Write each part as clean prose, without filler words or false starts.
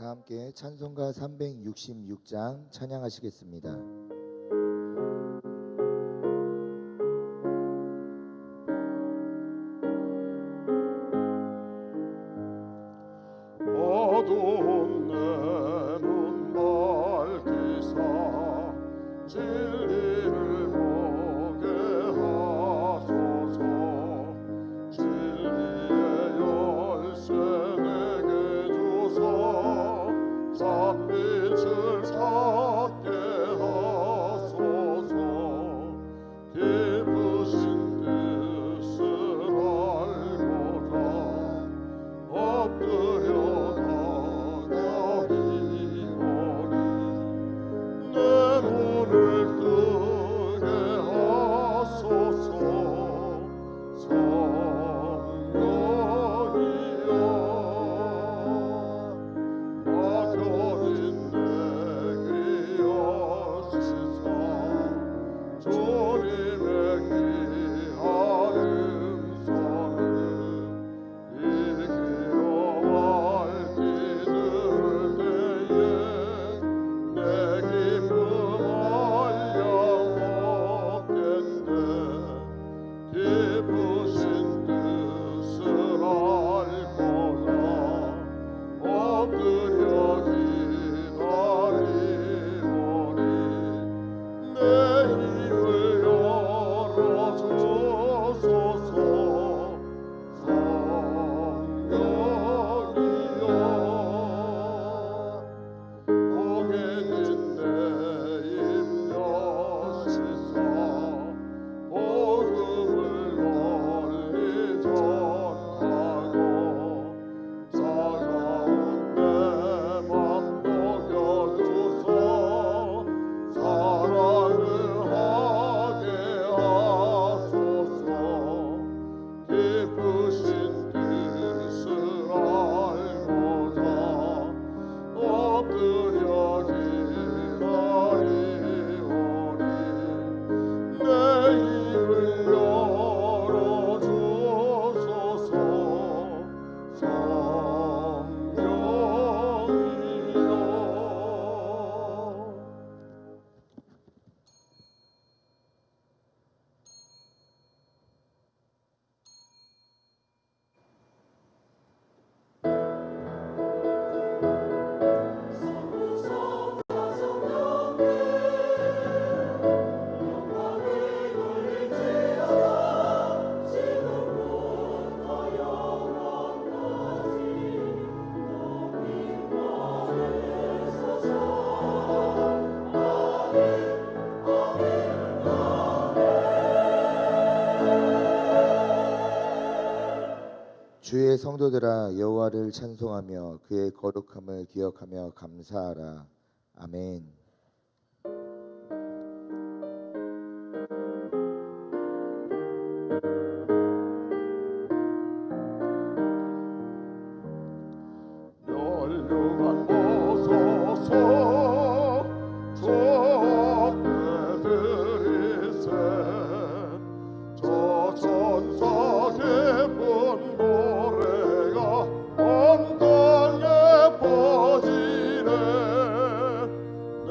다 함께 찬송가 366장 찬양하시겠습니다. 어두운 내 눈 밝히사 진리를 보게 하소서. 진리의 열쇠 내게 주사 산빛을 찾게 하소서. 깊으신 뜻을 알고자 엎드려 주의 성도들아 여호와를 찬송하며 그의 거룩함을 기억하며 감사하라. 아멘. 멸류관 벗어서 족대들이세 저 천사 기쁜 노래가 온 땅에 퍼지네. 내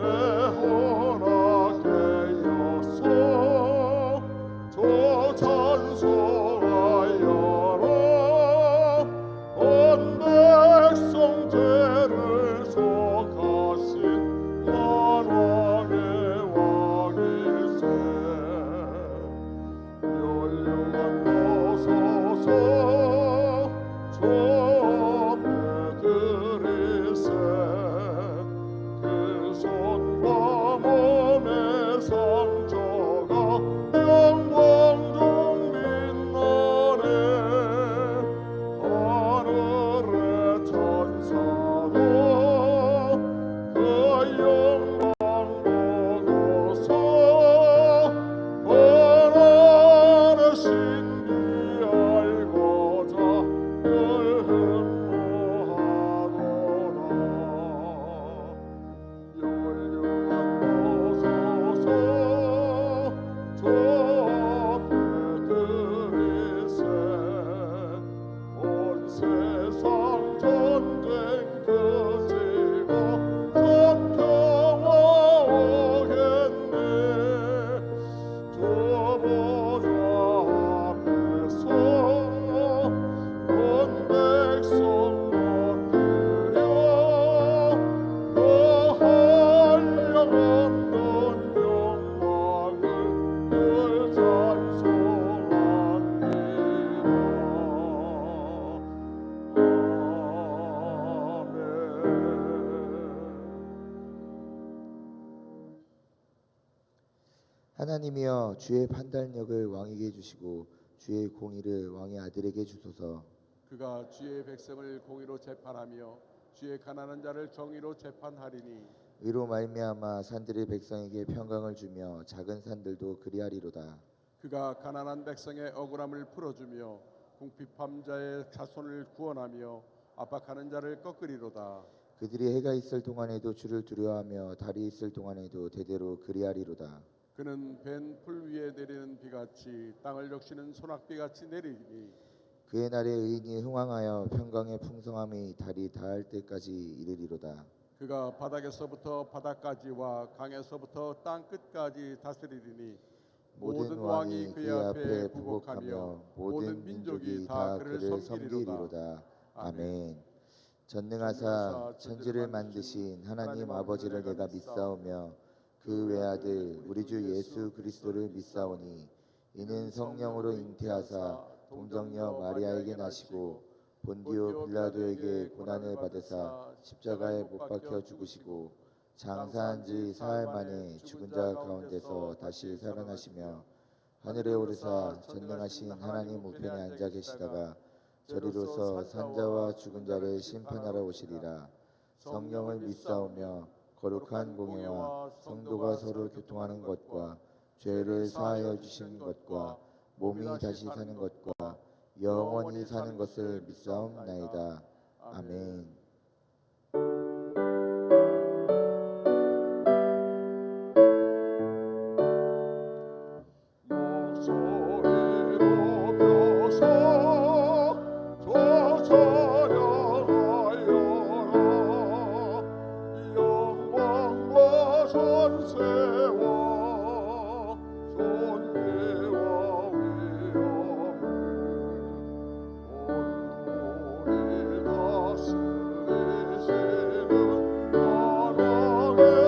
하나님이여 주의 판단력을 왕에게 주시고 주의 공의를 왕의 아들에게 주소서. 그가 주의 백성을 공의로 재판하며 주의 가난한 자를 정의로 재판하리니 의로 말미암아 산들의 백성에게 평강을 주며 작은 산들도 그리하리로다. 그가 가난한 백성의 억울함을 풀어주며 궁핍함 자의 자손을 구원하며 압박하는 자를 꺾으리로다. 그들이 해가 있을 동안에도 주를 두려워하며 달이 있을 동안에도 대대로 그리하리로다. 그는 벤 풀 위에 내리는 비같이 땅을 적시는 소낙비같이 내리니 그의 날에 의인이 흥왕하여 평강의 풍성함이 달이 닿을 때까지 이르리로다. 그가 바닥에서부터 바닥까지와 강에서부터 땅 끝까지 다스리리니 모든 왕이 그의 앞에 부복하며 모든 민족이 다 그를 섬기리로다. 아멘. 전능하사 천지를 만드신 하나님 아버지를 내가 믿사오며 그 외아들 우리 주 예수 그리스도를 믿사오니 이는 성령으로 잉태하사 동정녀 마리아에게 나시고 본디오 빌라도에게 고난을 받으사 십자가에 못 박혀 죽으시고 장사한 지 사흘 만에 죽은 자 가운데서 다시 살아나시며 하늘에 오르사 전능하신 하나님 우편에 앉아 계시다가 저리로서 산자와 죽은 자를 심판하러 오시리라. 성령을 믿사오며 거룩한 공예와 성도가 서로 교통하는 것과 죄를 사하여 주시는 것과 몸이 다시 사는 것과 영원히 사는 것을 믿사옵나이다. 아멘. 목소리로 벼서 저 찬양하여라. 영광과 전세와 존귀와 위엄을 온돌이 다스리시는 나라의 왕께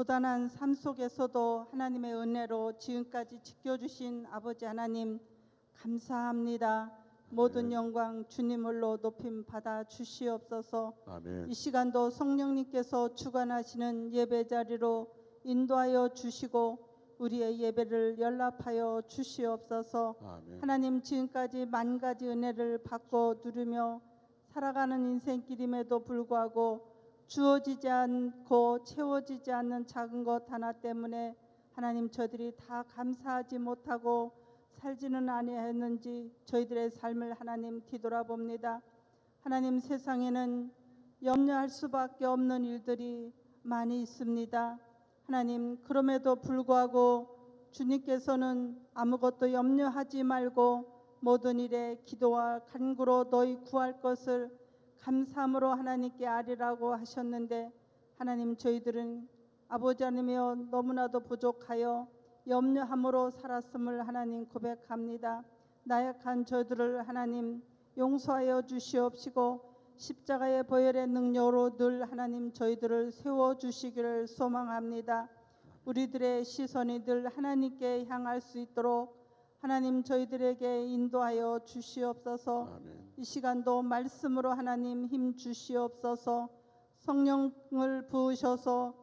고단한 삶 속에서도 하나님의 은혜로 지금까지 지켜주신 아버지 하나님 감사합니다. 모든 영광 주님을로 높임 받아 주시옵소서. 아멘. 이 시간도 성령님께서 주관하시는 예배 자리로 인도하여 주시고 우리의 예배를 연락하여 주시옵소서. 아멘. 하나님 지금까지 만 가지 은혜를 받고 누리며 살아가는 인생길임에도 불구하고 주어지지 않고 채워지지 않는 작은 것 하나 때문에 하나님 저들이 다 감사하지 못하고 살지는 아니했는지 저희들의 삶을 하나님 뒤돌아봅니다. 하나님 세상에는 염려할 수밖에 없는 일들이 많이 있습니다. 하나님 그럼에도 불구하고 주님께서는 아무것도 염려하지 말고 모든 일에 기도와 간구로 너희 구할 것을 감사함으로 하나님께 아뢰라고 하셨는데 하나님 저희들은 아버지 하나님이여 너무나도 부족하여 염려함으로 살았음을 하나님 고백합니다. 나약한 저들을 하나님 용서하여 주시옵시고 십자가의 보혈의 능력으로 늘 하나님 저희들을 세워주시기를 소망합니다. 우리들의 시선이 늘 하나님께 향할 수 있도록 하나님 저희들에게 인도하여 주시옵소서. 아멘. 이 시간도 말씀으로 하나님 힘 주시옵소서. 성령을 부으셔서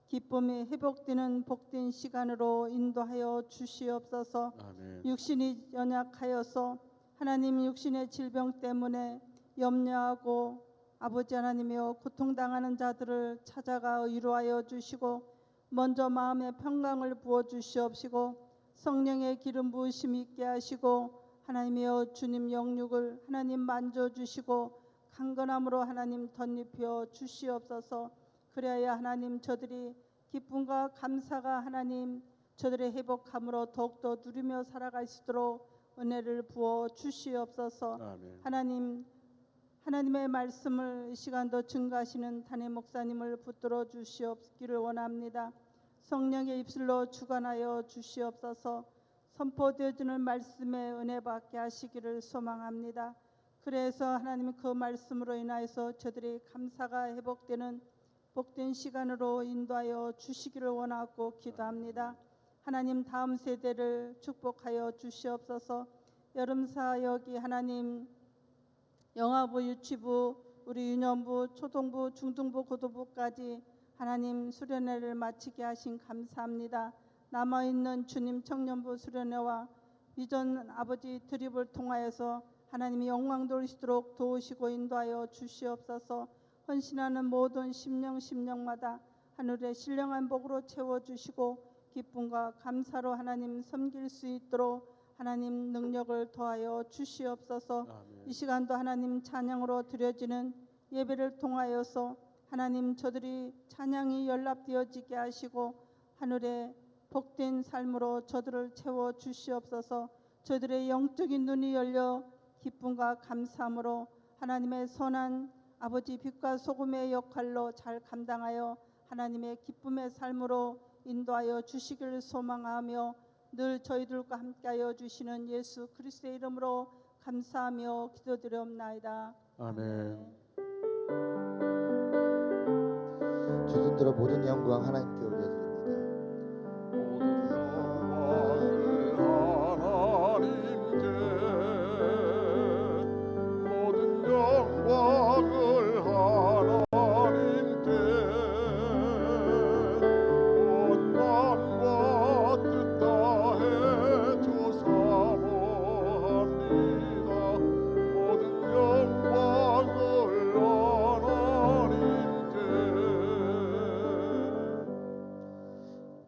기쁨이 회복되는 복된 시간으로 인도하여 주시옵소서. 아멘. 육신이 연약하여서 하나님 육신의 질병 때문에 염려하고 아버지 하나님이여 고통당하는 자들을 찾아가 위로하여 주시고 먼저 마음의 평강을 부어 주시옵시고 성령의 기름 부으심 있게 하시고 하나님이여 주님 영육을 하나님 만져주시고 강건함으로 하나님 덧입혀 주시옵소서. 그래야 하나님 저들이 기쁨과 감사가 하나님 저들의 회복함으로 더욱더 누리며 살아갈 수 있도록 은혜를 부어 주시옵소서. 아멘. 하나님의 말씀을 이 시간도 증거하시는 단임 목사님을 붙들어 주시옵기를 원합니다. 성령의 입술로 주관하여 주시옵소서. 선포되어지는 말씀의 은혜 받게 하시기를 소망합니다. 그래서 하나님 그 말씀으로 인하여서 저들의 감사가 회복되는 복된 시간으로 인도하여 주시기를 원하고 기도합니다. 하나님 다음 세대를 축복하여 주시옵소서. 여름사역이 하나님 영아부, 유치부, 우리 유년부, 초등부, 중등부, 고등부까지 하나님 수련회를 마치게 하신 감사합니다. 남아있는 주님 청년부 수련회와 비전 아버지 드립을 통하여서 하나님이 영광 돌리시도록 도우시고 인도하여 주시옵소서. 헌신하는 모든 심령마다 하늘의 신령한 복으로 채워주시고 기쁨과 감사로 하나님 섬길 수 있도록 하나님 능력을 더하여 주시옵소서. 아멘. 이 시간도 하나님 찬양으로 드려지는 예배를 통하여서 하나님 저들이 찬양이 연락되어지게 하시고 하늘의 복된 삶으로 저들을 채워 주시옵소서. 저들의 영적인 눈이 열려 기쁨과 감사함으로 하나님의 선한 아버지 빛과 소금의 역할로 잘 감당하여 하나님의 기쁨의 삶으로 인도하여 주시기를 소망하며 늘 저희들과 함께하여 주시는 예수 그리스도의 이름으로 감사하며 기도드리옵나이다. 아멘. 두 손 들어 모든 영광 하나님께 올려드립니다. 모든 영광을 하나님께 온 마음과 뜻 다해 조사모합니다. 모든 영광을 하나님께.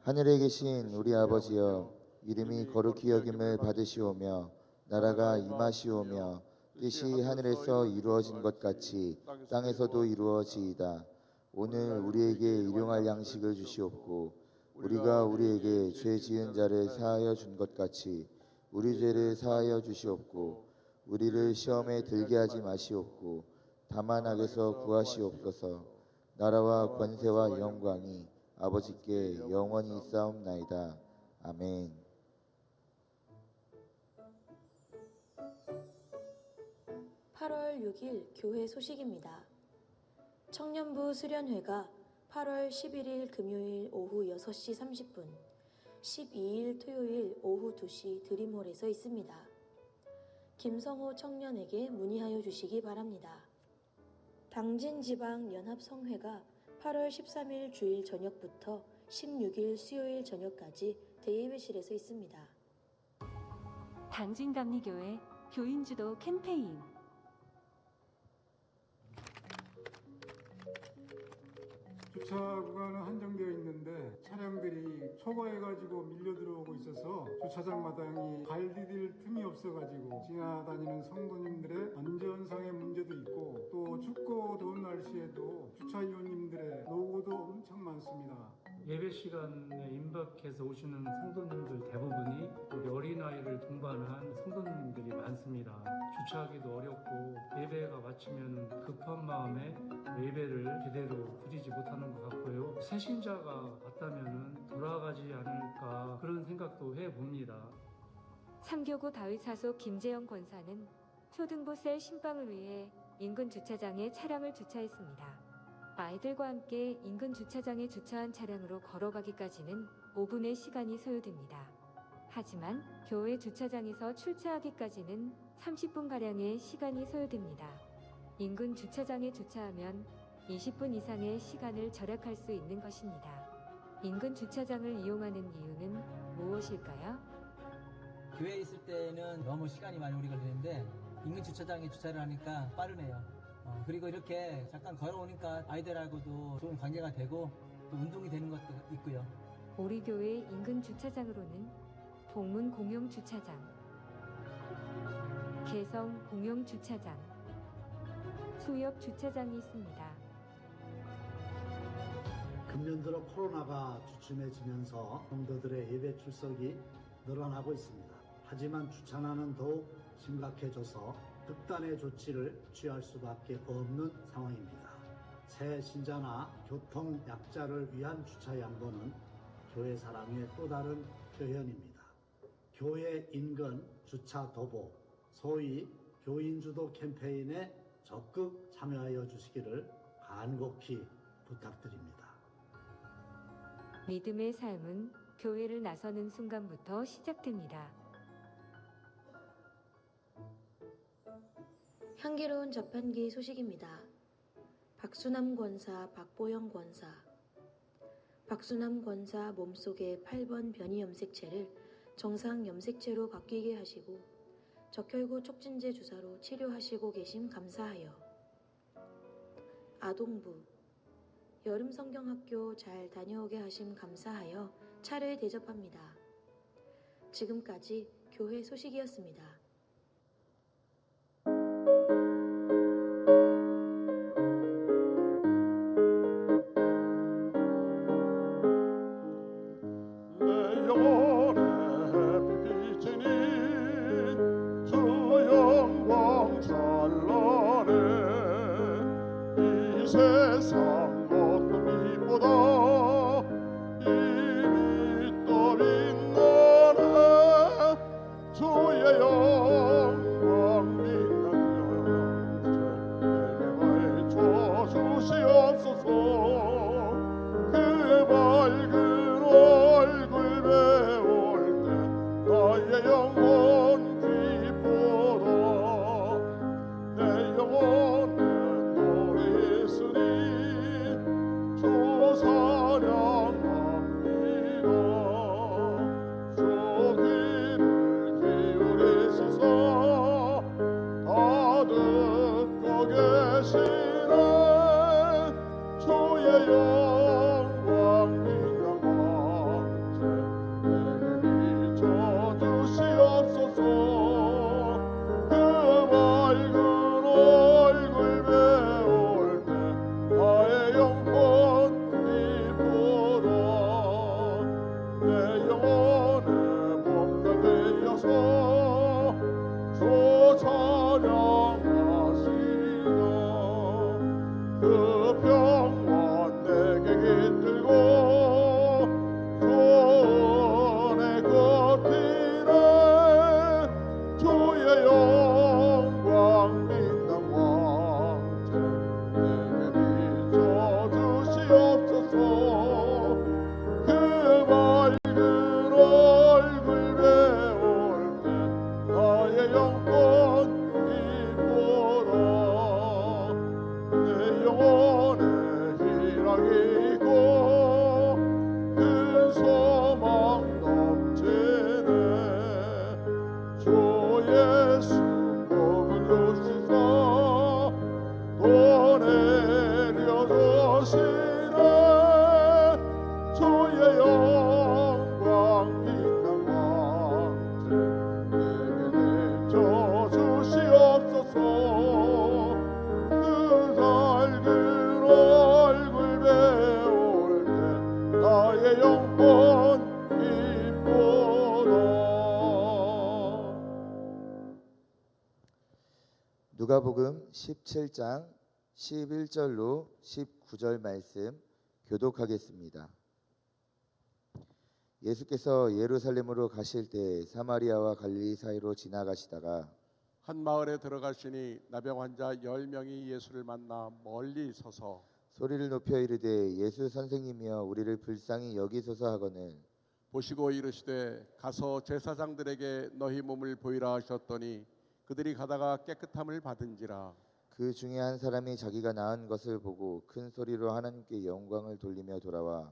하늘에 계신 우리 아버지여, 이름이 거룩히 여김을 받으시오며 나라가 임하시오며 뜻이 하늘에서 이루어진 것 같이 땅에서도 이루어지이다. 오늘 우리에게 일용할 양식을 주시옵고 우리가 우리에게 죄 지은 자를 사하여 준 것 같이 우리 죄를 사하여 주시옵고 우리를 시험에 들게 하지 마시옵고 다만 악에서 구하시옵소서. 나라와 권세와 영광이 아버지께 영원히 있사옵나이다. 아멘. (8월 6일) 교회 소식입니다. 청년부 수련회가 8월 11일 금요일 오후 6시 30분, 12일 토요일 오후 2시 드림홀에서 있습니다. 김성호 청년에게 문의하여 주시기 바랍니다. 당진지방연합성회가 8월 13일 주일 저녁부터 16일 수요일 저녁까지 대예배실에서 있습니다. 당진감리교회 교인주도 캠페인. 주차 구간은 한정되어 있는데 차량들이 초과해가지고 밀려 들어오고 있어서 주차장 마당이 발 디딜 틈이 없어가지고 지나다니는 성도님들의 안전상의 문제도 있고 또 춥고 더운 날씨에도 주차위원님들의 노고도 엄청 많습니다. 예배 시간에 임박해서 오시는 성도님들 대부분이 우리 어린아이를 동반한 성도님들이 많습니다. 주차하기도 어렵고 예배가 마치면 급한 마음에 예배를 제대로 드리지 못하는 것 같고요. 새신자가 왔다면 돌아가지 않을까 그런 생각도 해봅니다. 삼교구 다윗사속 김재영 권사는 초등부 셀 신방을 위해 인근 주차장에 차량을 주차했습니다. 아이들과 함께 인근 주차장에 주차한 차량으로 걸어가기까지는 5분의 시간이 소요됩니다. 하지만 교회 주차장에서 출차하기까지는 30분가량의 시간이 소요됩니다. 인근 주차장에 주차하면 20분 이상의 시간을 절약할 수 있는 것입니다. 인근 주차장을 이용하는 이유는 무엇일까요? 교회에 있을 때는 너무 시간이 많이 오래 걸리는데 인근 주차장에 주차를 하니까 빠르네요. 그리고 이렇게 잠깐 걸어오니까 아이들하고도 좋은 관계가 되고 또 운동이 되는 것도 있고요. 우리 교회 인근 주차장으로는 동문 공용 주차장, 개성 공용 주차장, 수협 주차장이 있습니다. 금년 들어 코로나가 주춤해지면서 성도들의 예배 출석이 늘어나고 있습니다. 하지만 주차난은 더욱 심각해져서 극단의 조치를 취할 수밖에 없는 상황입니다. 새 신자나 교통 약자를 위한 주차 양보는 교회 사랑의 또 다른 표현입니다. 교회 인근 주차 도보, 소위 교인 주도 캠페인에 적극 참여하여 주시기를 간곡히 부탁드립니다. 믿음의 삶은 교회를 나서는 순간부터 시작됩니다. 향기로운 자판기 소식입니다. 박수남 권사, 박보영 권사. 박수남 권사 몸속의 8번 변이 염색체를 정상 염색체로 바뀌게 하시고 적혈구 촉진제 주사로 치료하시고 계심 감사하여. 아동부 여름 성경학교 잘 다녀오게 하심 감사하여 차를 대접합니다. 지금까지 교회 소식이었습니다. 내 영혼의 빛이니 주 영광 찬란해 이 세상 어떤 빛보다 이 빛 더 빛나네 주의 영광 빛나는 영제 내게 밝혀 주시옵소서 그 밝은 얼굴 배울 때 나의 영혼 기쁘다 내 영혼은 노래하으니 주 사랑합니다 주 귀를 기울이시소 다 듣고 계시네 주의 영광 빛난 광채 내게 비춰주시옵소서 그 밝은 얼굴 배울 때 나의 영혼 기쁘다 내 영혼의 몸과 되어서 주 찬양하시다 그 평화 내게 깃들고 주의 걷기를 주의 영광 빛난 광채 내게 비춰주시옵소서 그 밝은 얼굴 배울 때 나의 영혼 기쁘다 내 영혼에 희락이 있고 큰 소망 넘치네 주 예수 복을 주시사 또 내려주시네 주의 영광 빛난 광채 내게 내쳐주시옵소서 그 밝은 얼굴 배울 때 나의 영혼 기쁘다 누가복음 17장 11절로 19절 말씀 교독하겠습니다. 예수께서 예루살렘으로 가실 때 사마리아와 갈릴리 사이로 지나가시다가 한 마을에 들어가시니 나병 환자 10명이 예수를 만나 멀리 서서 소리를 높여 이르되 예수 선생님이여 우리를 불쌍히 여기소서 하거늘 보시고 이르시되 가서 제사장들에게 너희 몸을 보이라 하셨더니 그들이 가다가 깨끗함을 받은지라 그 중에 한 사람이 자기가 나은 것을 보고 큰 소리로 하나님께 영광을 돌리며 돌아와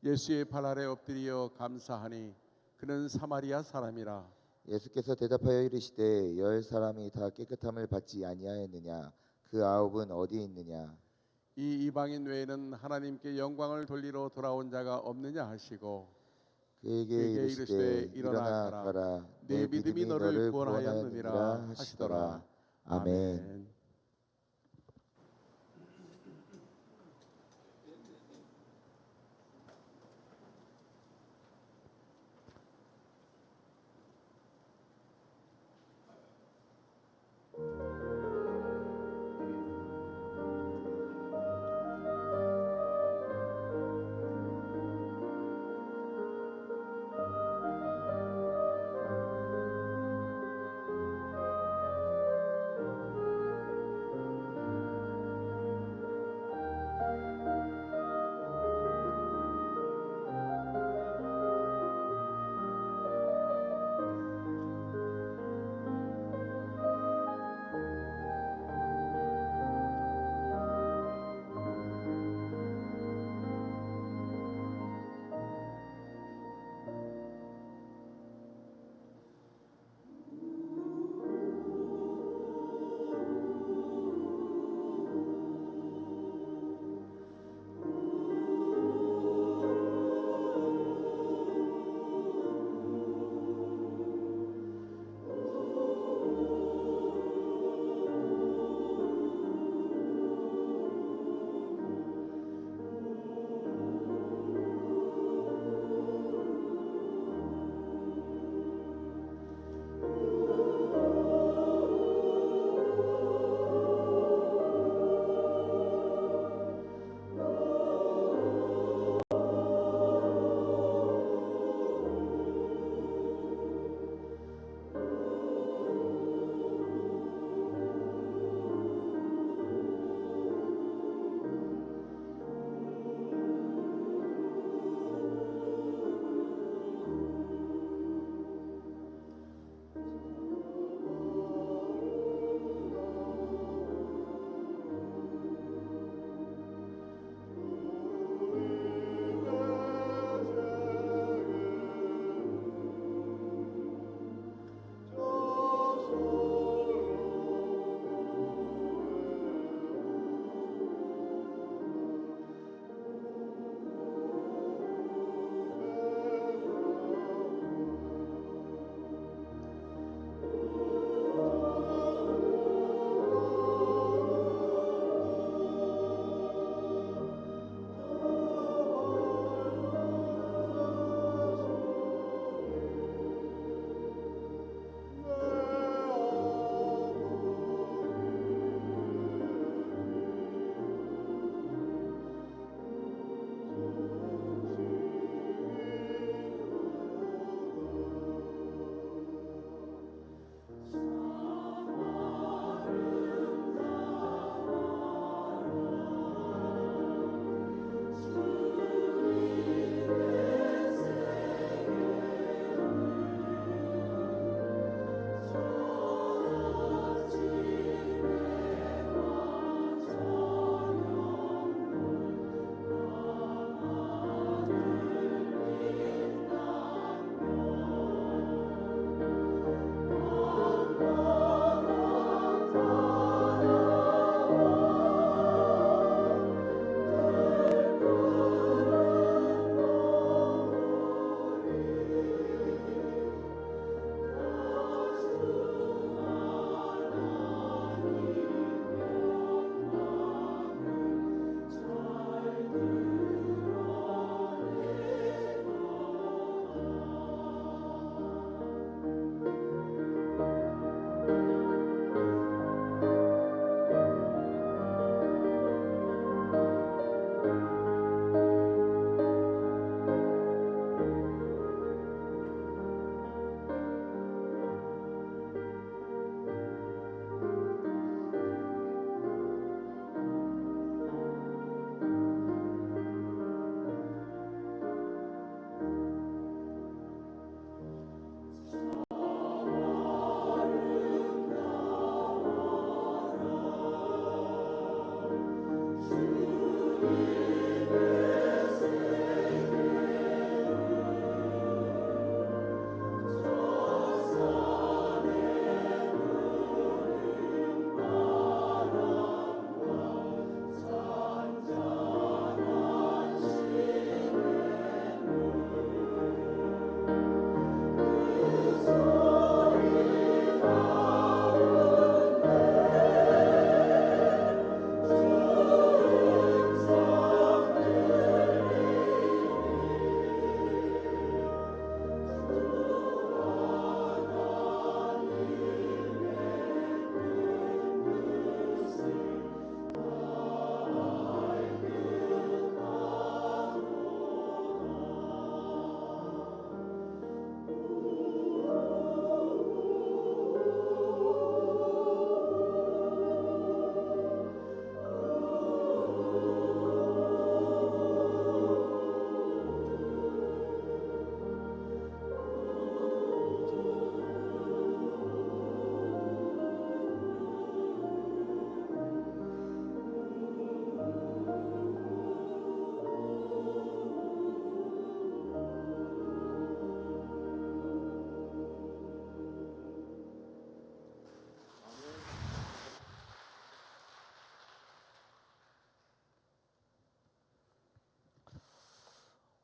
예수의 발 아래 엎드려 감사하니 그는 사마리아 사람이라 예수께서 대답하여 이르시되 10 사람이 다 깨끗함을 받지 아니하였느냐 그 9은 어디 있느냐 이 이방인 외에는 하나님께 영광을 돌리러 돌아온 자가 없느냐 하시고 그에게 이르시되 일어나 가라 네 믿음이 너를 구원하였느니라 하시더라. 아멘.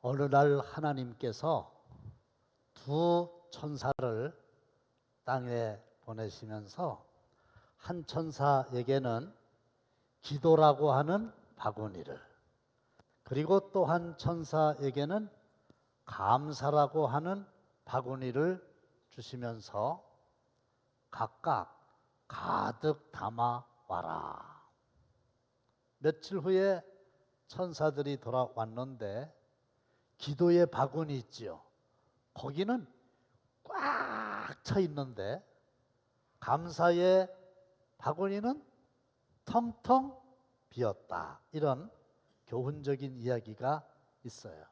어느 날 하나님께서 두 천사를 땅에 보내시면서 한 천사에게는 기도라고 하는 바구니를, 그리고 또 한 천사에게는 감사라고 하는 바구니를 주시면서 각각 가득 담아 와라. 며칠 후에 천사들이 돌아왔는데 기도의 바구니 있지요. 거기는 꽉 차 있는데 감사의 바구니는 텅텅 비었다. 이런 교훈적인 이야기가 있어요.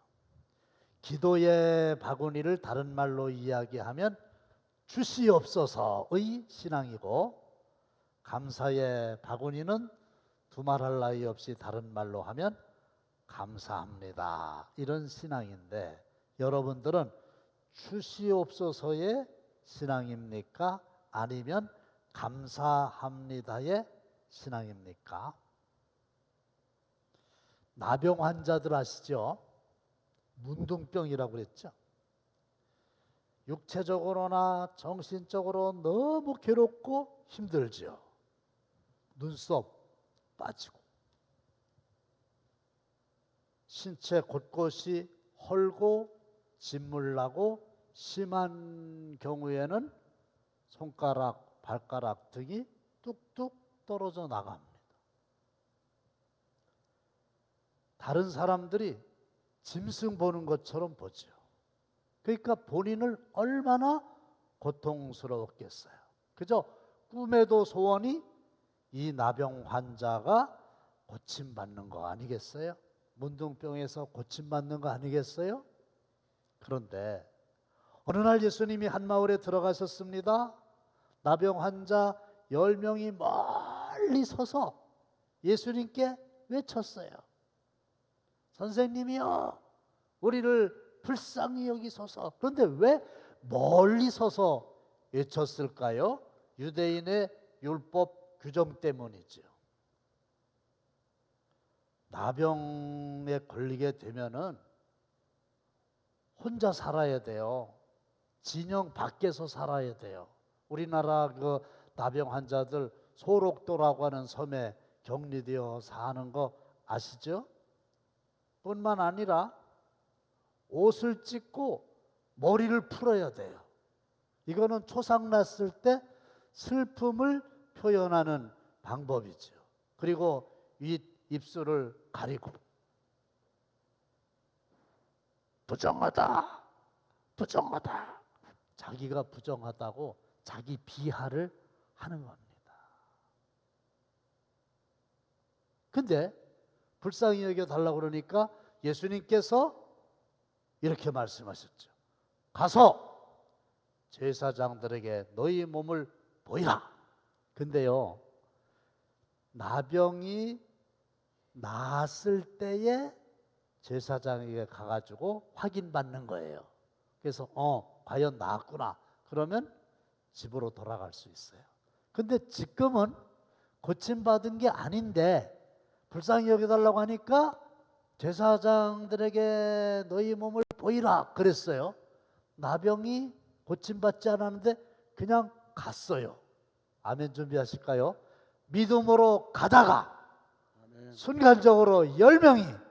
기도의 바구니를 다른 말로 이야기하면 주시옵소서의 신앙이고, 감사의 바구니는 두말할 나위 없이 다른 말로 하면 감사합니다. 이런 신앙인데, 여러분들은 주시옵소서의 신앙입니까? 아니면 감사합니다의 신앙입니까? 나병 환자들 아시죠? 문둥병이라고 그랬죠. 육체적으로나 정신적으로 너무 괴롭고 힘들죠. 눈썹 빠지고 신체 곳곳이 헐고 진물나고 심한 경우에는 손가락, 발가락 등이 뚝뚝 떨어져 나갑니다. 다른 사람들이 짐승 보는 것처럼 보죠. 그러니까 본인을 얼마나 고통스러웠겠어요. 그저 꿈에도 소원이 이 나병 환자가 고침받는 거 아니겠어요? 문둥병에서 고침받는 거 아니겠어요? 그런데 어느 날 예수님이 한 마을에 들어가셨습니다. 나병 환자 10명이 멀리 서서 예수님께 외쳤어요. 선생님이여, 우리를 불쌍히 여기소서. 그런데 왜 멀리 서서 외쳤을까요? 유대인의 율법 규정 때문이죠. 나병에 걸리게 되면은 혼자 살아야 돼요. 진영 밖에서 살아야 돼요. 우리나라 그 나병 환자들 소록도라고 하는 섬에 격리되어 사는 거 아시죠? 뿐만 아니라 옷을 찢고 머리를 풀어야 돼요. 이거는 초상 났을 때 슬픔을 표현하는 방법이죠. 그리고 입술을 가리고 부정하다, 부정하다. 자기가 부정하다고 자기 비하를 하는 겁니다. 근데 불쌍히 여겨달라고 그러니까 예수님께서 이렇게 말씀하셨죠. 가서 제사장들에게 너희 몸을 보이라. 근데요, 나병이 나았을 때에 제사장에게 가가지고 확인받는 거예요. 그래서 과연 나았구나. 그러면 집으로 돌아갈 수 있어요. 근데 지금은 고침받은 게 아닌데 불쌍히 여겨달라고 하니까 제사장들에게 너희 몸을 보이라 그랬어요. 나병이 고침받지 않았는데 그냥 갔어요. 아멘 준비하실까요? 믿음으로 가다가 아멘. 순간적으로 10명이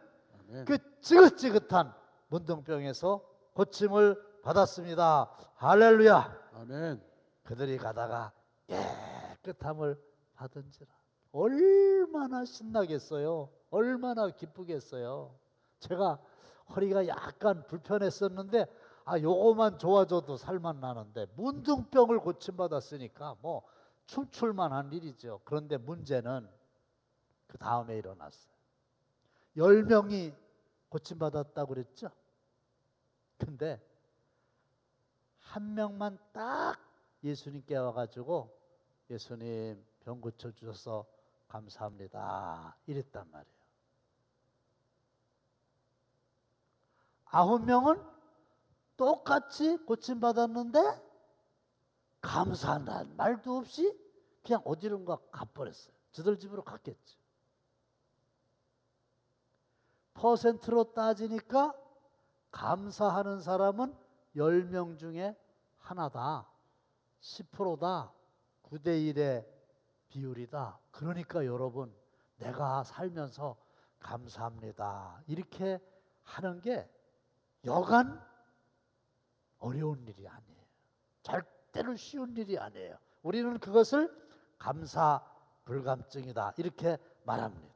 아멘. 그 지긋지긋한 문둥병에서 고침을 받았습니다. 할렐루야. 아멘. 그들이 가다가 깨끗함을 받은지라. 얼마나 신나겠어요. 얼마나 기쁘겠어요. 제가 허리가 약간 불편했었는데 요거만 좋아져도 살만 나는데 문둥병을 고침받았으니까 뭐 춤출만한 일이죠. 그런데 문제는 그 다음에 일어났어요. 10명이 고침받았다고 그랬죠. 근데 한 명만 딱 예수님께 와가지고 예수님 병 고쳐주셔서 감사합니다 이랬단 말이에요. 9명은 똑같이 고침받았는데 감사한다는 말도 없이 그냥 어디론가 가버렸어요. 저들 집으로 갔겠죠. 퍼센트로 따지니까 감사하는 사람은 10명 중에 하나다. 10%다. 9대1의 비율이다. 그러니까 여러분, 내가 살면서 감사합니다. 이렇게 하는 게 여간 어려운 일이 아니에요. 절대로 쉬운 일이 아니에요. 우리는 그것을 감사 불감증이다. 이렇게 말합니다.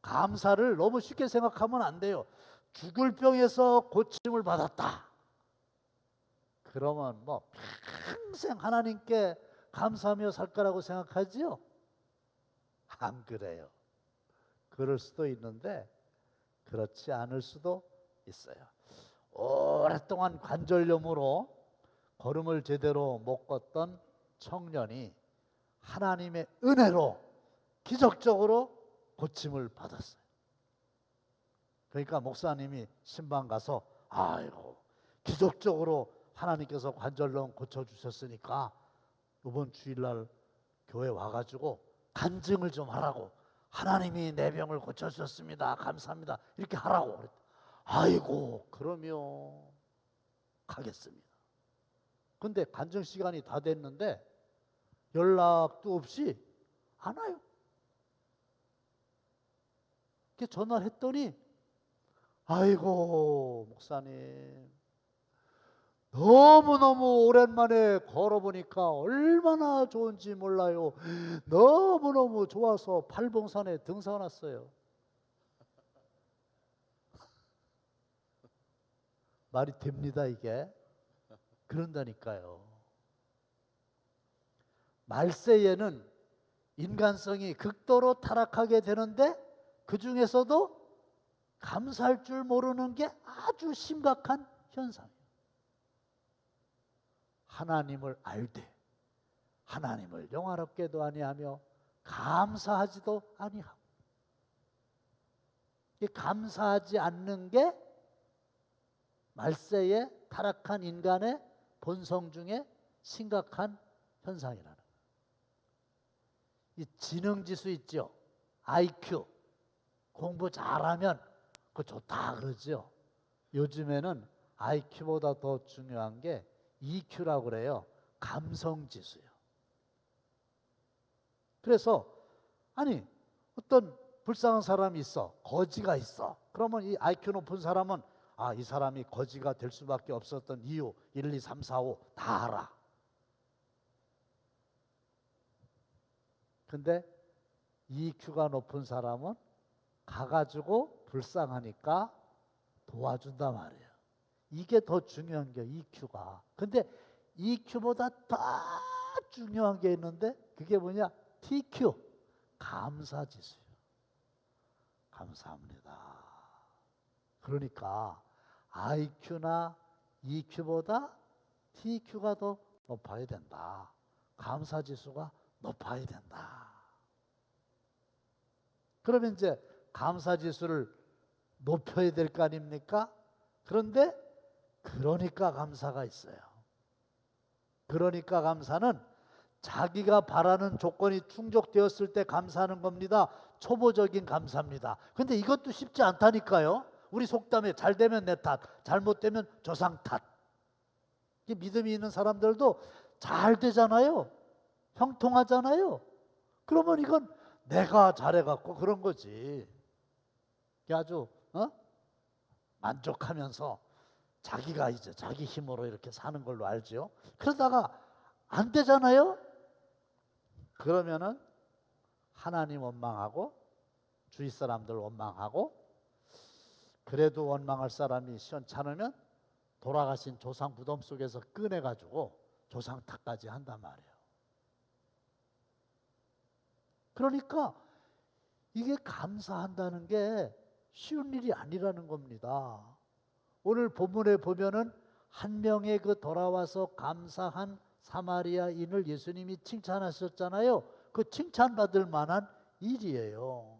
감사를 너무 쉽게 생각하면 안 돼요. 죽을 병에서 고침을 받았다. 그러면 뭐 평생 하나님께 감사하며 살 거라고 생각하지요? 안 그래요. 그럴 수도 있는데 그렇지 않을 수도 있어요. 오랫동안 관절염으로 걸음을 제대로 못 걷던 청년이 하나님의 은혜로 기적적으로 고침을 받았어요. 그러니까 목사님이 신방 가서 아이고 기적적으로 하나님께서 관절염 고쳐주셨으니까 이번 주일날 교회 와가지고 간증을 좀 하라고, 하나님이 내 병을 고쳐주셨습니다. 감사합니다. 이렇게 하라고 그랬다. 아이고 그러면 가겠습니다. 근데 간증 시간이 다 됐는데 연락도 없이 안 와요. 이렇게 전화를 했더니 아이고 목사님 너무너무 오랜만에 걸어보니까 얼마나 좋은지 몰라요. 너무너무 좋아서 팔봉산에 등산 왔어요. 말이 됩니다 이게? 그런다니까요. 말세에는 인간성이 극도로 타락하게 되는데 그 중에서도 감사할 줄 모르는 게 아주 심각한 현상이에요. 하나님을 알되 하나님을 영화롭게도 아니하며 감사하지도 아니하고, 이 감사하지 않는 게 말세에 타락한 인간의 본성 중에 심각한 현상이라는 거예요. 이 지능지수 있죠. IQ. 공부 잘하면 그거 좋다 그러죠. 요즘에는 IQ보다 더 중요한 게 EQ라고 그래요. 감성지수요. 그래서 아니 어떤 불쌍한 사람이 있어. 거지가 있어. 그러면 이 IQ 높은 사람은 아, 이 사람이 거지가 될 수밖에 없었던 이유 1, 2, 3, 4, 5 다 알아. 근데 EQ가 높은 사람은 가가지고 불쌍하니까 도와준단 말이에요. 이게 더 중요한 게 EQ가. 근데 EQ보다 더 중요한 게 있는데 그게 뭐냐? TQ. 감사지수요. 감사합니다. 그러니까 IQ나 EQ보다 TQ가 더 높아야 된다. 감사지수가 높아야 된다. 그러면 이제 감사지수를 높여야 될 거 아닙니까? 그런데 그러니까 감사가 있어요. 그러니까 감사는 자기가 바라는 조건이 충족되었을 때 감사하는 겁니다. 초보적인 감사입니다. 근데 이것도 쉽지 않다니까요. 우리 속담에 잘 되면 내 탓, 잘못되면 조상 탓. 믿음이 있는 사람들도 잘 되잖아요. 형통하잖아요. 그러면 이건 내가 잘해갖고 그런 거지. 아주 만족하면서 자기가 이제 자기 힘으로 이렇게 사는 걸로 알죠. 그러다가 안 되잖아요. 그러면은 하나님 원망하고 주위 사람들 원망하고, 그래도 원망할 사람이 시원찮으면 돌아가신 조상 무덤 속에서 꺼내가지고 조상 탓까지 한단 말이에요. 그러니까 이게 감사한다는 게 쉬운 일이 아니라는 겁니다. 오늘 본문에 보면은 한 명의 그 돌아와서 감사한 사마리아인을 예수님이 칭찬하셨잖아요. 그 칭찬받을 만한 일이에요.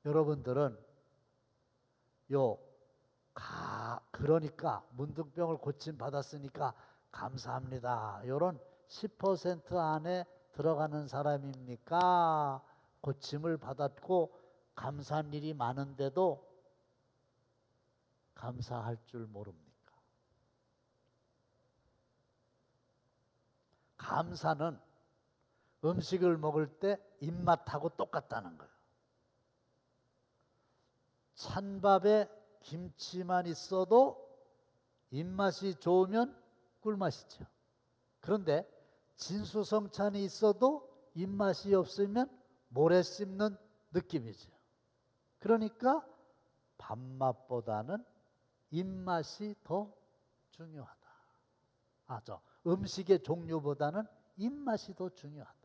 여러분들은 그러니까 문둥병을 고침 받았으니까 감사합니다. 이런 10% 안에 들어가는 사람입니까? 고침을 받았고 감사한 일이 많은데도 감사할 줄 모릅니까? 감사는 음식을 먹을 때 입맛하고 똑같다는 거예요. 찬밥에 김치만 있어도 입맛이 좋으면 꿀맛이죠. 그런데 진수성찬이 있어도 입맛이 없으면 모래 씹는 느낌이죠. 그러니까 밥맛보다는 입맛이 더 중요하다. 음식의 종류보다는 입맛이 더 중요하다.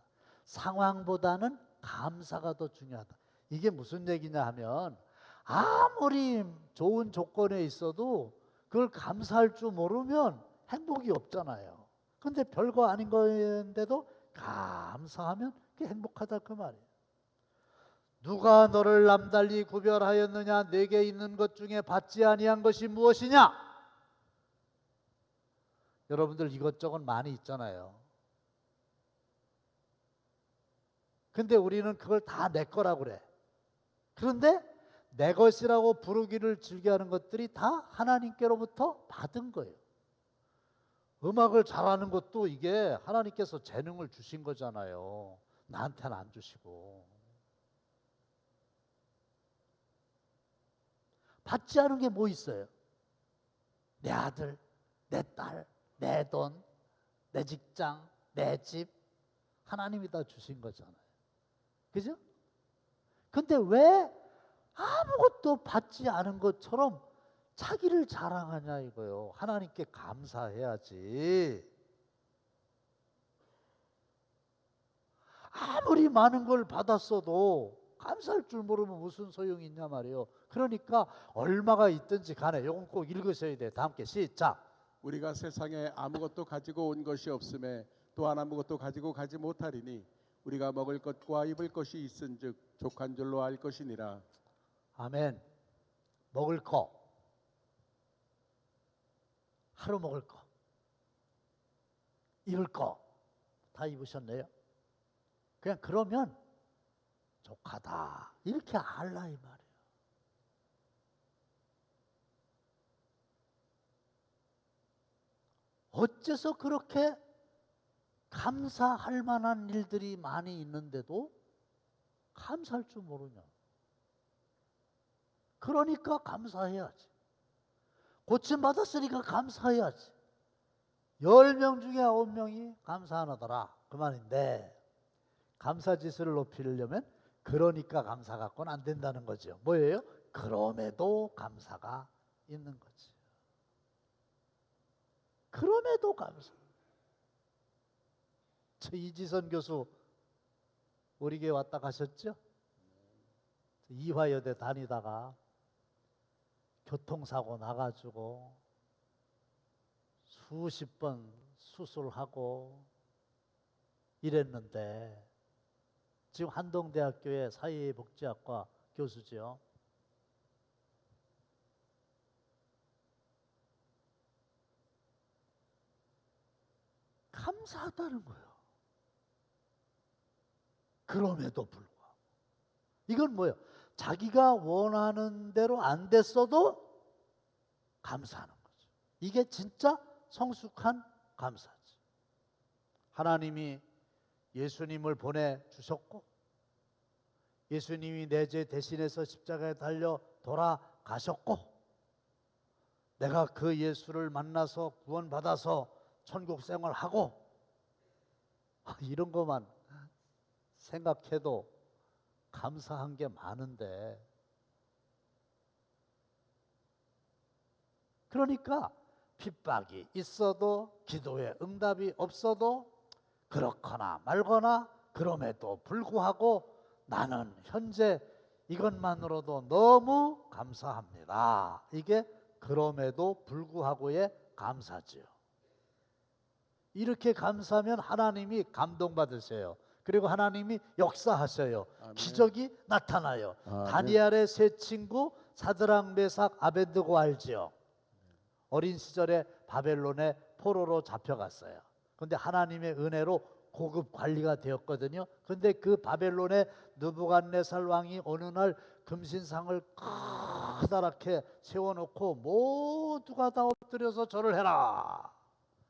상황보다는 감사가 더 중요하다. 이게 무슨 얘기냐 하면 아무리 좋은 조건에 있어도 그걸 감사할 줄 모르면 행복이 없잖아요. 근데 별거 아닌 건데도 감사하면 그게 행복하다 그 말이에요. 누가 너를 남달리 구별하였느냐? 내게 있는 것 중에 받지 아니한 것이 무엇이냐? 여러분들 이것저것 많이 있잖아요. 근데 우리는 그걸 다 내 거라고 그래. 그런데 내 것이라고 부르기를 즐겨하는 것들이 다 하나님께로부터 받은 거예요. 음악을 잘하는 것도 이게 하나님께서 재능을 주신 거잖아요. 나한테는 안 주시고. 받지 않은 게 뭐 있어요? 내 아들, 내 딸, 내 돈, 내 직장, 내 집, 하나님이 다 주신 거잖아요. 그죠? 근데 왜 아무것도 받지 않은 것처럼 자기를 자랑하냐 이거요. 하나님께 감사해야지. 아무리 많은 걸 받았어도 감사할 줄 모르면 무슨 소용이 있냐 말이에요. 그러니까 얼마가 있든지 간에 요건 꼭 읽으셔야 돼요. 다 함께 시작. 우리가 세상에 아무것도 가지고 온 것이 없음에 또한 아무것도 가지고 가지 못하리니 우리가 먹을 것과 입을 것이 있은즉 족한 줄로 알 것이니라. 아멘. 먹을 거, 하루 먹을 거, 입을 거 다 입으셨네요. 그냥 그러면 족하다 이렇게 알라 이 말이에요. 어째서 그렇게 감사할 만한 일들이 많이 있는데도 감사할 줄 모르냐? 그러니까 감사해야지. 고침받았으니까 감사해야지. 10명 중에 9명이 감사 안 하더라 그 말인데, 감사지수를 높이려면 그러니까 감사 갖고는 안 된다는 거죠. 뭐예요? 그럼에도 감사가 있는 거지. 그럼에도 감사. 저 이지선 교수 우리 교회 왔다 가셨죠? 이화여대 다니다가 교통사고 나가지고 수십 번 수술하고 이랬는데 지금 한동대학교의 사회복지학과 교수죠. 감사하다는 거예요. 그럼에도 불구하고. 이건 뭐예요? 자기가 원하는 대로 안 됐어도 감사하는 거죠. 이게 진짜 성숙한 감사지. 하나님이 예수님을 보내주셨고 예수님이 내 죄 대신해서 십자가에 달려 돌아가셨고 내가 그 예수를 만나서 구원받아서 천국 생활하고 이런 것만 생각해도 감사한 게 많은데, 그러니까 핍박이 있어도 기도에 응답이 없어도 그렇거나 말거나 그럼에도 불구하고 나는 현재 이것만으로도 너무 감사합니다. 이게 그럼에도 불구하고의 감사지요. 이렇게 감사하면 하나님이 감동받으세요. 그리고 하나님이 역사하셔요. 아멘. 기적이 나타나요. 아멘. 다니엘의 세 친구 사드락 메삭 아벤드고 알지요? 어린 시절에 바벨론의 포로로 잡혀갔어요. 그런데 하나님의 은혜로 고급 관리가 되었거든요. 그런데 그 바벨론의 느부갓네살 왕이 어느 날 금신상을 커다랗게 세워놓고 모두가 다 엎드려서 절을 해라.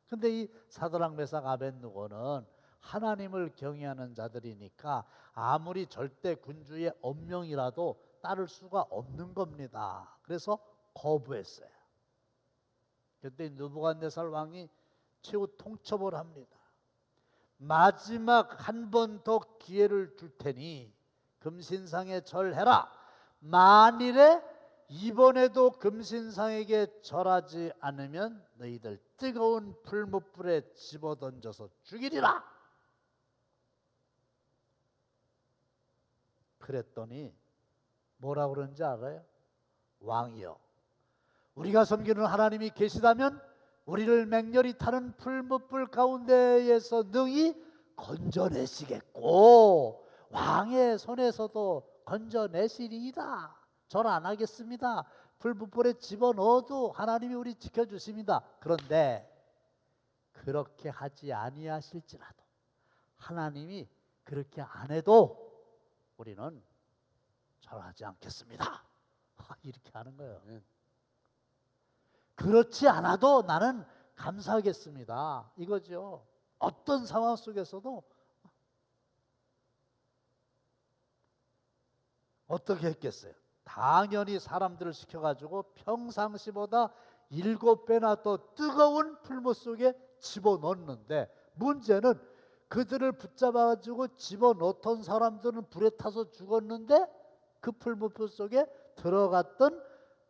근데 이 사드락 메삭 아벳느고는 하나님을 경외하는 자들이니까 아무리 절대 군주의 엄명이라도 따를 수가 없는 겁니다. 그래서 거부했어요. 그때 느부갓네살 왕이 최후 통첩을 합니다. 마지막 한 번 더 기회를 줄 테니 금신상에 절해라. 만일에 이번에도 금신상에게 절하지 않으면 너희들 뜨거운 풀무불에 집어던져서 죽이리라. 그랬더니 뭐라고 그러는지 알아요? 왕이여, 우리가 섬기는 하나님이 계시다면 우리를 맹렬히 타는 풀무불 가운데에서 능히 건져내시겠고 왕의 손에서도 건져내시리이다. 절 안 하겠습니다. 풀무불에 집어넣어도 하나님이 우리 지켜주십니다. 그런데 그렇게 하지 아니하실지라도 하나님이 그렇게 안 해도 우리는 절하지 않겠습니다. 이렇게 하는 거예요. 그렇지 않아도 나는 감사하겠습니다. 이거죠. 어떤 상황 속에서도 어떻게 했겠어요? 당연히 사람들을 시켜가지고 평상시보다 7배나 더 뜨거운 풀무 속에 집어넣었는데 문제는 그들을 붙잡아가지고 집어넣던 사람들은 불에 타서 죽었는데 그 풀무불 속에 들어갔던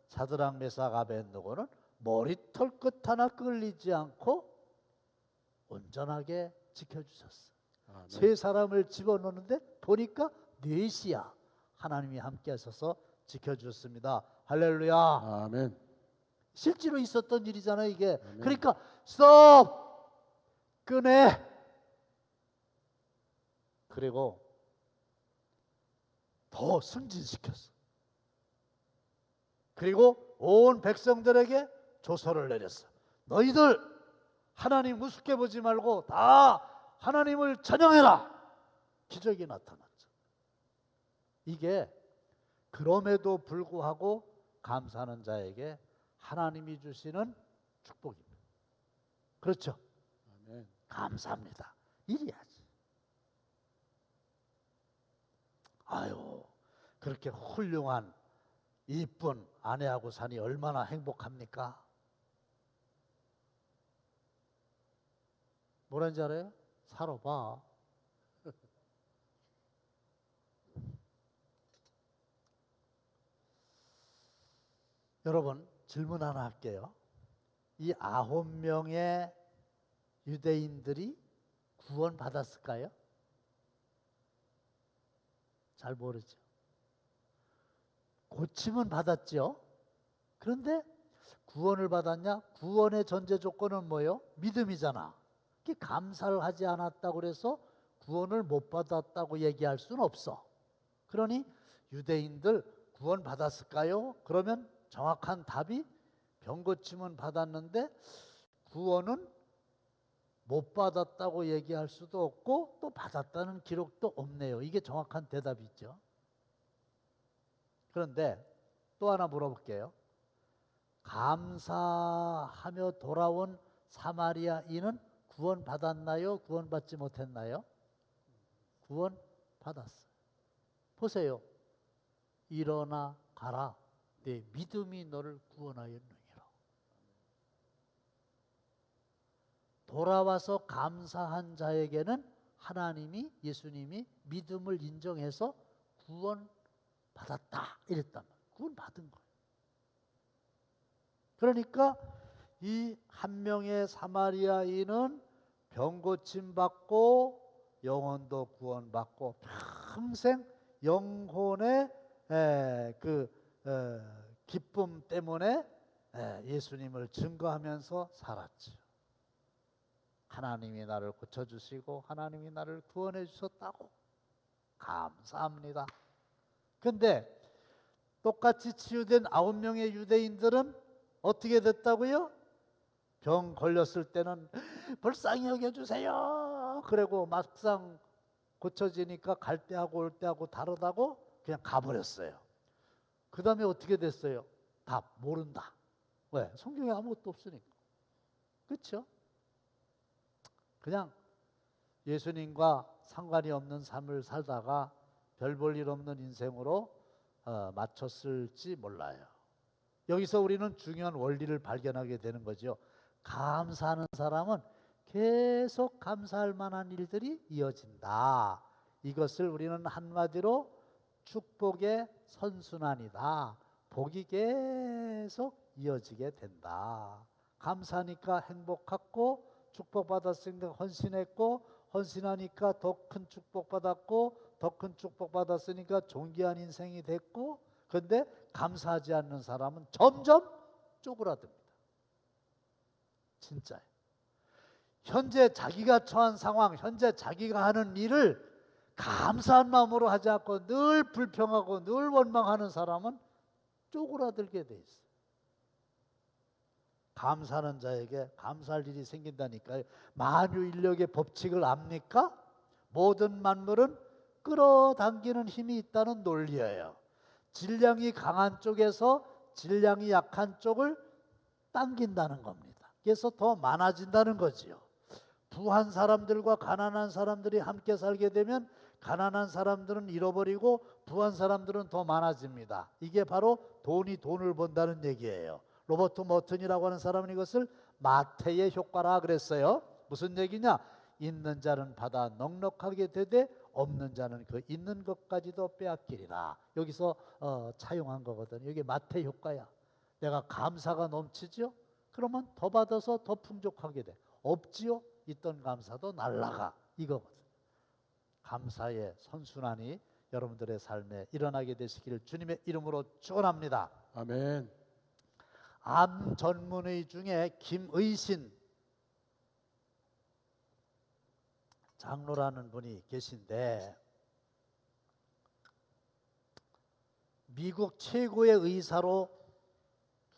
사드락 메삭 아벳느고는 머리털 끝 하나 끌리지 않고 온전하게 지켜주셨어. 세 사람을 집어넣는데 보니까 넷이야. 하나님이 함께 하셔서 지켜주셨습니다. 할렐루야. 아멘. 실제로 있었던 일이잖아요, 이게. 아멘. 그러니까 스톱! 끄내! 그리고 더 승진시켰어. 그리고 온 백성들에게 조서를 내렸어. 너희들 하나님 우습게 보지 말고 다 하나님을 찬양해라. 기적이 나타났죠. 이게 그럼에도 불구하고 감사하는 자에게 하나님이 주시는 축복입니다. 그렇죠? 아멘. 감사합니다. 이래야지. 아유, 그렇게 훌륭한 이쁜 아내하고 사니 얼마나 행복합니까? 뭐라는지 알아요? 살아봐. 여러분, 질문 하나 할게요. 이 9명의 유대인들이 구원 받았을까요? 잘 모르죠. 고침은 받았죠. 그런데 구원을 받았냐? 구원의 전제 조건은 뭐예요? 믿음이잖아. 그게 감사를 하지 않았다고 그래서 구원을 못 받았다고 얘기할 수는 없어. 그러니 유대인들 구원 받았을까요? 그러면 정확한 답이 병 고침은 받았는데 구원은 못 받았다고 얘기할 수도 없고 또 받았다는 기록도 없네요. 이게 정확한 대답이죠. 그런데 또 하나 물어볼게요. 감사하며 돌아온 사마리아인은 구원 받았나요? 구원 받지 못했나요? 구원 받았어요. 보세요. 일어나 가라. 내 믿음이 너를 구원하였느니라. 돌아와서 감사한 자에게는 하나님이, 예수님이 믿음을 인정해서 구원 받았다 이랬단 말이에요. 구원 받은 거예요. 그러니까 이 한 명의 사마리아인은 병 고침 받고 영혼도 구원 받고 평생 영혼의 기쁨 때문에 예수님을 증거하면서 살았죠. 하나님이 나를 고쳐주시고 하나님이 나를 구원해 주셨다고 감사합니다. 근데 똑같이 치유된 9명의 유대인들은 어떻게 됐다고요? 병 걸렸을 때는 불쌍히 여겨주세요. 그리고 막상 고쳐지니까 갈 때하고 올 때하고 다르다고 그냥 가버렸어요. 그 다음에 어떻게 됐어요? 답 모른다. 왜? 성경에 아무것도 없으니까. 그렇죠? 그냥 예수님과 상관이 없는 삶을 살다가 별 볼 일 없는 인생으로 맞췄을지 몰라요. 여기서 우리는 중요한 원리를 발견하게 되는 거죠. 감사하는 사람은 계속 감사할 만한 일들이 이어진다. 이것을 우리는 한마디로 축복의 선순환이다. 복이 계속 이어지게 된다. 감사하니까 행복했고, 축복받았으니까 헌신했고, 헌신하니까 더 큰 축복받았고, 더 큰 축복받았으니까 존귀한 인생이 됐고, 그런데 감사하지 않는 사람은 점점 쪼그라듭니다. 진짜예요. 현재 자기가 처한 상황, 현재 자기가 하는 일을 감사한 마음으로 하지 않고 늘 불평하고 늘 원망하는 사람은 쪼그라들게 돼 있어요. 감사하는 자에게 감사할 일이 생긴다니까요. 만유인력의 법칙을 압니까? 모든 만물은 끌어당기는 힘이 있다는 논리예요. 질량이 강한 쪽에서 질량이 약한 쪽을 당긴다는 겁니다. 그래서 더 많아진다는 거지요. 부한 사람들과 가난한 사람들이 함께 살게 되면 가난한 사람들은 잃어버리고 부한 사람들은 더 많아집니다. 이게 바로 돈이 돈을 번다는 얘기예요. 로버트 머튼이라고 하는 사람은 이것을 마태의 효과라 그랬어요. 무슨 얘기냐? 있는 자는 받아 넉넉하게 되되 없는 자는 그 있는 것까지도 빼앗기리라. 여기서 차용한 거거든요. 이게 마태 효과야. 내가 감사가 넘치죠? 그러면 더 받아서 더 풍족하게 돼. 없지요? 있던 감사도 날라가. 이거거든. 감사의 선순환이 여러분들의 삶에 일어나게 되시기를 주님의 이름으로 축원합니다. 아멘. 암 전문의 중에 김의신 장로라는 분이 계신데 미국 최고의 의사로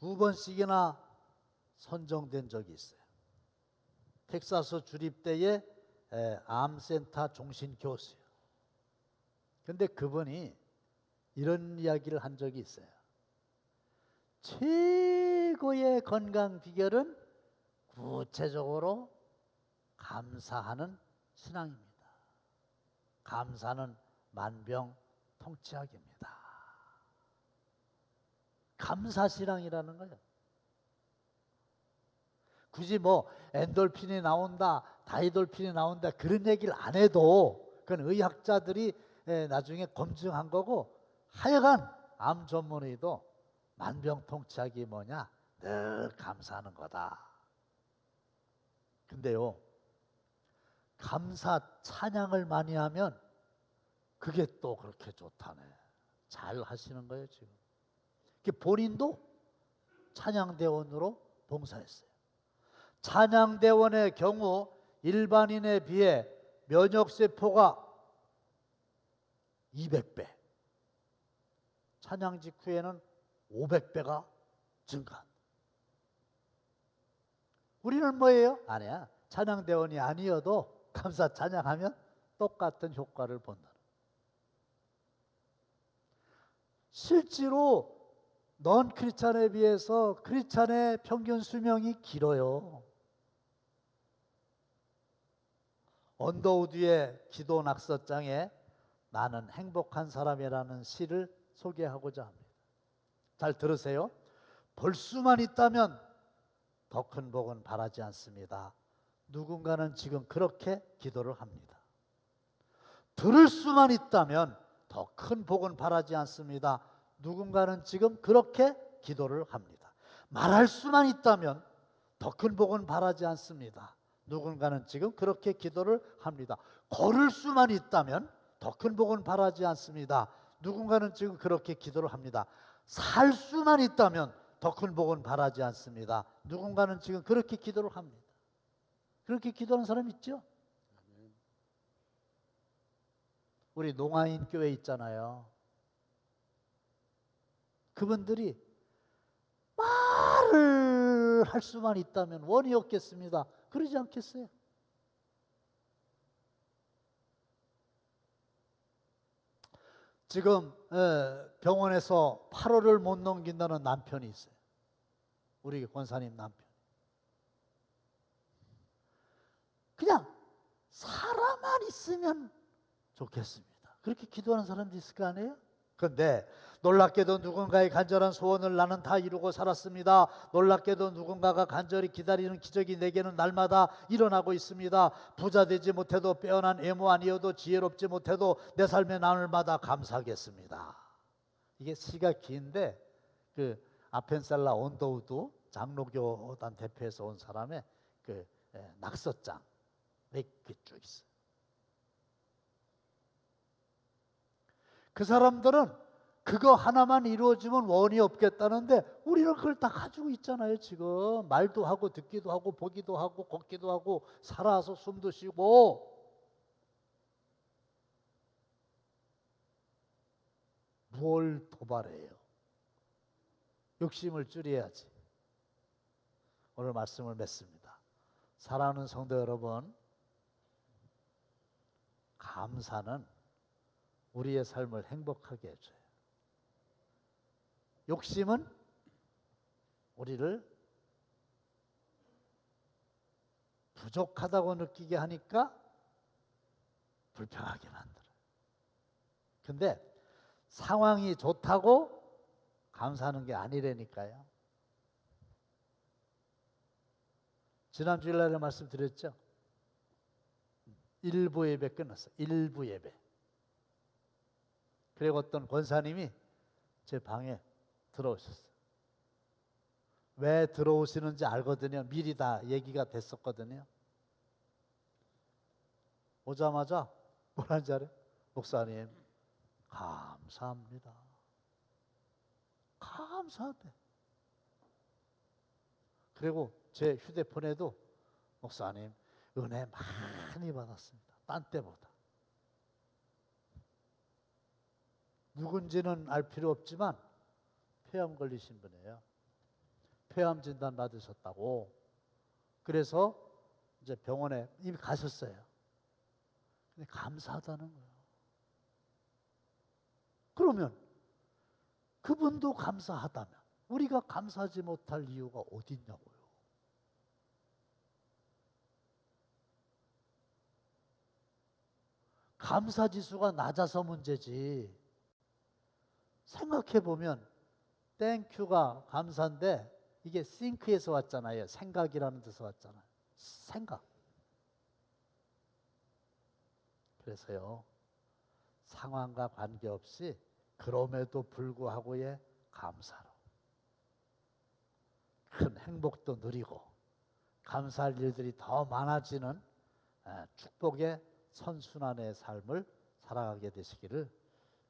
2번씩이나 선정된 적이 있어요. 텍사스 주립대의 암센터 종신 교수예요. 그런데 그분이 이런 이야기를 한 적이 있어요. 최고의 건강 비결은 구체적으로 감사하는 신앙입니다. 감사는 만병통치약입니다. 감사신앙이라는 거예요. 굳이 뭐 엔돌핀이 나온다, 다이돌핀이 나온다 그런 얘기를 안 해도 그건 의학자들이 나중에 검증한 거고, 하여간 암 전문의도 만병통치약이 뭐냐? 늘 감사하는 거다. 근데요, 감사 찬양을 많이 하면 그게 또 그렇게 좋다네. 잘 하시는 거예요 지금. 본인도 찬양대원으로 봉사했어요. 찬양대원의 경우 일반인에 비해 면역세포가 200배, 찬양 직후에는 500배가 증가한. 우리는 뭐예요? 아니야. 찬양대원이 아니어도 감사 찬양하면 똑같은 효과를 본다. 실제로 넌 크리스찬에 비해서 크리스찬의 평균 수명이 길어요. 언더우드의 기도 낙서장에 나는 행복한 사람이라는 시를 소개하고자 합니다. 잘 들으세요. 볼 수만 있다면 더 큰 복은 바라지 않습니다. 누군가는 지금 그렇게 기도를 합니다. 들을 수만 있다면 더 큰 복은 바라지 않습니다. 누군가는 지금 그렇게 기도를 합니다. 말할 수만 있다면 더 큰 복은 바라지 않습니다. 누군가는 지금 그렇게 기도를 합니다. 걸을 수만 있다면 더 큰 복은 바라지 않습니다. 누군가는 지금 그렇게 기도를 합니다. 살 수만 있다면 더 큰 복은 바라지 않습니다. 누군가는 지금 그렇게 기도를 합니다. 그렇게 기도하는 사람 있죠? 우리 농아인 교회 있잖아요. 그분들이 말을 할 수만 있다면 원이 없겠습니다. 그러지 않겠어요? 지금 병원에서 8월을 못 넘긴다는 남편이 있어요. 우리 권사님 남편. 그냥 살아만 있으면 좋겠습니다. 그렇게 기도하는 사람도 있을 거 아니에요? 그런데 놀랍게도 누군가의 간절한 소원을 나는 다 이루고 살았습니다. 놀랍게도 누군가가 간절히 기다리는 기적이 내게는 날마다 일어나고 있습니다. 부자 되지 못해도 빼어난 외모 아니어도 지혜롭지 못해도 내 삶의 날마다 감사하겠습니다. 이게 시가 긴데 그 아펜셀라 온도우드 장로교단 대표에서 온 사람의 그 낙서장 이렇게 쭉 있어요. 그 사람들은 그거 하나만 이루어지면 원이 없겠다는데 우리는 그걸 다 가지고 있잖아요. 지금 말도 하고 듣기도 하고 보기도 하고 걷기도 하고 살아서 숨도 쉬고. 뭘 도발해요? 욕심을 줄여야지. 오늘 말씀을 맺습니다. 사랑하는 성도 여러분, 감사는 우리의 삶을 행복하게 해줘요. 욕심은 우리를 부족하다고 느끼게 하니까 불평하게 만들어요. 근데 상황이 좋다고 감사하는 게 아니라니까요. 지난 주일날에 말씀드렸죠. 일부 예배 끝났어요. 일부 예배. 그리고 어떤 권사님이 제 방에 들어오셨어요. 왜 들어오시는지 알거든요. 미리 다 얘기가 됐었거든요. 오자마자 뭐라는지 알아요? 목사님 감사합니다. 감사하대. 그리고 제 휴대폰에도 목사님 은혜 많이 받았습니다. 딴 때보다. 누군지는 알 필요 없지만 폐암 걸리신 분이에요. 폐암 진단 받으셨다고. 그래서 이제 병원에 이미 가셨어요. 근데 감사하다는 거예요. 그러면 그분도 감사하다면 우리가 감사하지 못할 이유가 어디 있냐고요. 감사 지수가 낮아서 문제지. 생각해 보면 땡큐가 감사인데 이게 think에서 왔잖아요. 생각이라는 데서 왔잖아요. 생각. 그래서요, 상황과 관계없이 그럼에도 불구하고의 감사로 큰 행복도 누리고 감사할 일들이 더 많아지는 축복의 선순환의 삶을 살아가게 되시기를,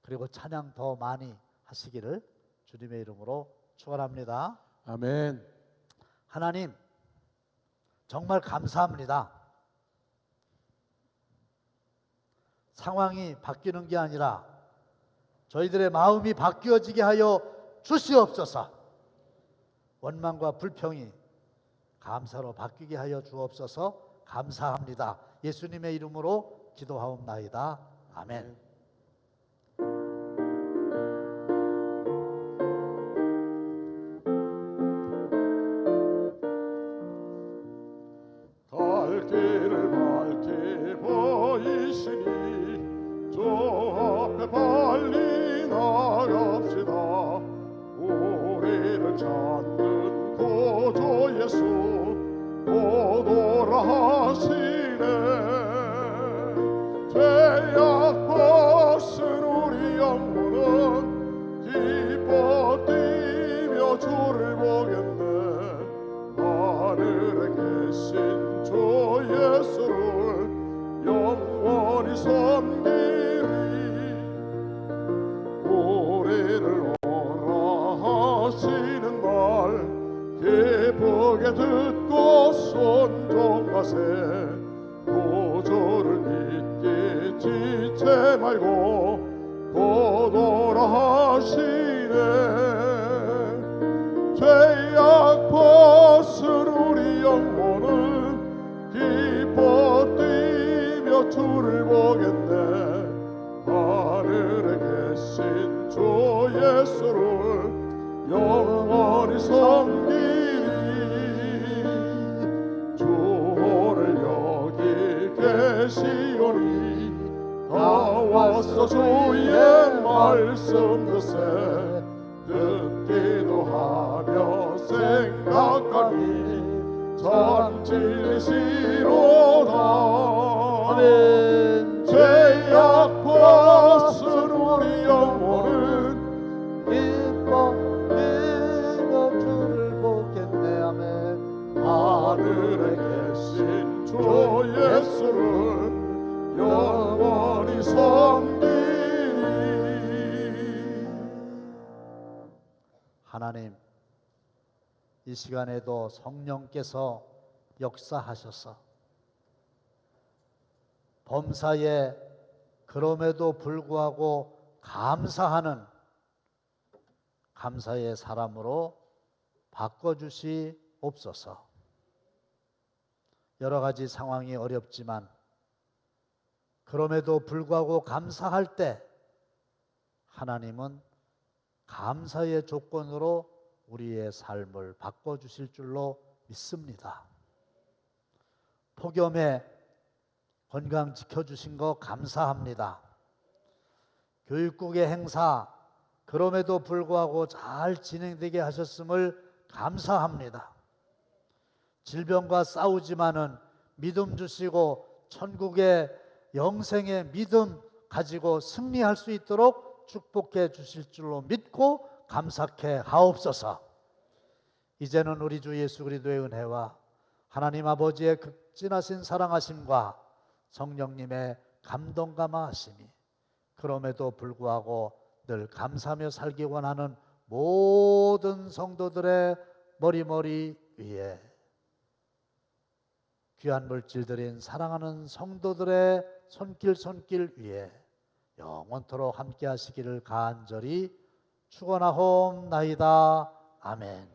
그리고 찬양 더 많이 하시기를 주님의 이름으로 축원합니다. 아멘. 하나님 정말 감사합니다. 상황이 바뀌는 게 아니라 저희들의 마음이 바뀌어지게 하여 주시옵소서. 원망과 불평이 감사로 바뀌게 하여 주옵소서. 감사합니다. 예수님의 이름으로 기도하옵나이다. 아멘. 갈 길을 밝게 보이시니 저 앞에 빨리 나갑시다. 우리를 찾는 구주 예수 오노라 하시네. 죄악 벗은 우리 영혼은 기뻐 뛰며 주를 보겠네. 하늘에 계신 주 예수를 영원히 섬기리. 우리를 오라 하시는 말 기쁘게 듣고 순종하세. 구주를 믿기 지체 말고 곧 오라 하시네. 죄악 벗은 우리 영혼은 기뻐 뛰며 주를 보겠네. 하늘에 계신 주 예수를 영원히 섬기리. 주를 여기 계시오니 다 와서 주의 말씀 듣기도 하며 생각하니 참 진리시로다. 아멘. 죄악 벗은 우리 영혼은 기뻐하며 주를 보겠네. 아멘. 하늘에 계신 주 예수를 영원히 섬기리. 하나님, 이 시간에도 성령께서 역사하셔서 범사에 그럼에도 불구하고 감사하는 감사의 사람으로 바꿔주시옵소서. 여러 가지 상황이 어렵지만 그럼에도 불구하고 감사할 때 하나님은 감사의 조건으로 우리의 삶을 바꿔주실 줄로 믿습니다. 폭염에 건강 지켜주신 거 감사합니다. 교육국의 행사 그럼에도 불구하고 잘 진행되게 하셨음을 감사합니다. 질병과 싸우지만은 믿음 주시고 천국의 영생의 믿음 가지고 승리할 수 있도록 축복해 주실 줄로 믿고 감사케 하옵소서. 이제는 우리 주 예수 그리스도의 은혜와 하나님 아버지의 극진하신 사랑하심과 성령님의 감동감화하심이 그럼에도 불구하고 늘 감사하며 살기 원하는 모든 성도들의 머리 위에 귀한 물질들인 사랑하는 성도들의 손길 위에 영원토록 함께 하시기를 간절히 축원하옵나이다. 아멘.